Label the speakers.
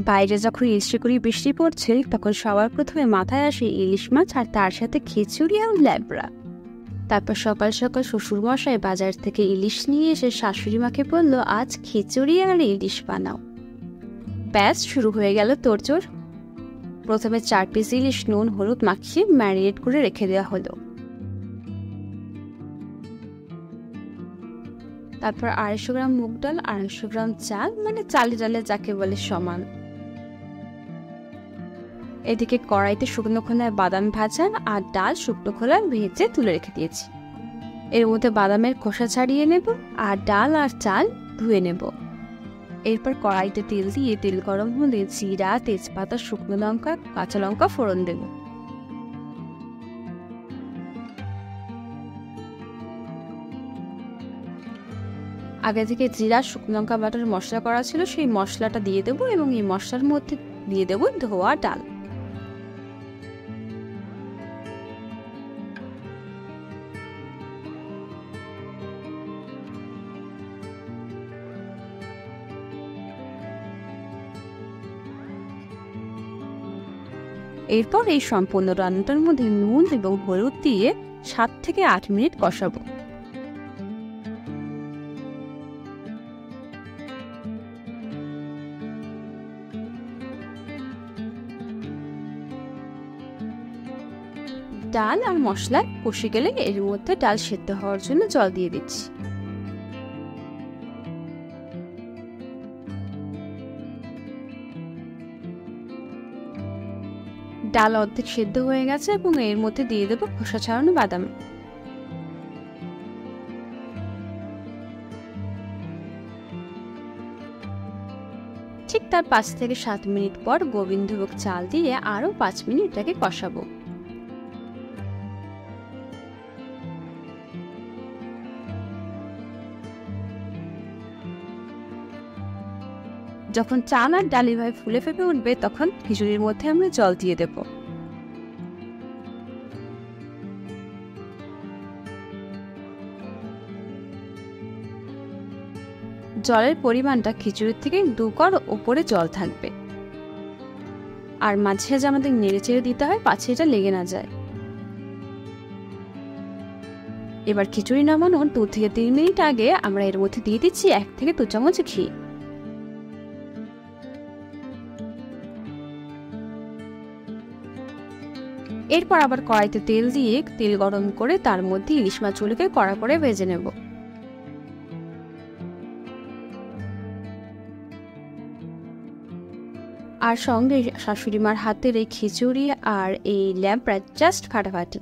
Speaker 1: বাইরে যখন ইলশে বৃষ্টি পড়ছে তখন সবার প্রথমে মাথায় আসে ইলিশ মাছ আর তার সাথে খিচুড়ি আর ল্যাবড়া। তারপর সকাল সকাল শ্বশুরমশাই বাজার থেকে ইলিশ নিয়ে এসে শাশুড়ি মাকে বলল, আজ খিচুড়ি আর ইলিশ বানাও। ব্যাস শুরু হয়ে গেল তোড়জোড়। প্রথমে 4 পিস ইলিশ নুন হলুদ মাখিয়ে ম্যারিনেট করে রেখে দেওয়া হলো। তারপর 250 গ্রাম মুগ ডাল, 250 গ্রাম চাল, মানে চালে ডালে যাকে বলে সমান। এদিকে কড়াইতে শুকনো খোলায় বাদাম ভাজা আর ডাল শুকনো খোলায় ভেজে তুলে রেখে দিয়েছি। এর মধ্যে বাদামের খোসা ছাড়িয়ে নেব আর ডাল আর চাল ধুয়ে নেব। এরপর কড়াইতে তেল দিয়ে তেল গরম হলে জিরা, তেজপাতা, শুকনো লঙ্কা, কাঁচা লঙ্কা ফোড়ন দেব। আগে থেকে জিরা শুকনো লঙ্কা বাটার মশলা করা ছিল, সেই মশলাটা দিয়ে দেবো এবং এই মশলার মধ্যে দিয়ে দেবো ধোয়া ডাল। এরপর এই সম্পূর্ণ রান্নাটার মধ্যে নুন এবং হলুদ দিয়ে 7 থেকে 8 মিনিট কষাবো। ডাল আর মশলা কষে গেলে এর মধ্যে ডাল সেদ্ধ হওয়ার জন্য জল দিয়ে দিচ্ছি। ডাল অর্ধেক সেদ্ধ হয়ে গেছে এবং এর মধ্যে দিয়ে দেবো খোসা ছাড়ানো বাদাম। ঠিক তার 5 থেকে 7 মিনিট পর গোবিন্দভোগ চাল দিয়ে আরো 5 মিনিট এটাকে কষাবো। যখন চাল আর ডাল এভাবে ফুলে ফেপে উঠবে তখন খিচুড়ির মধ্যে আমরা জল দিয়ে দেব। জলের পরিমাণটা খিচুড়ির থেকে 2 কর ওপরে জল থাকবে। আর মাঝে মাঝে আমাদের নেড়ে চেড়ে দিতে হয় পাছে এটা লেগে না যায়। এবার খিচুড়ি নামানোর 2 থেকে 3 মিনিট আগে আমরা এর মধ্যে দিয়ে দিচ্ছি 1 থেকে 2 চামচ ঘি। এরপর আবার কড়াইতে তেল দিয়ে তেল গরম করে তার মধ্যে ইলিশ মাছগুলোকে কড়া করে ভেজে নেব। আর সঙ্গে শাশুড়ি মার হাতের এই খিচুড়ি আর এই ল্যাবড়া জাস্ট ফাটাফাটি।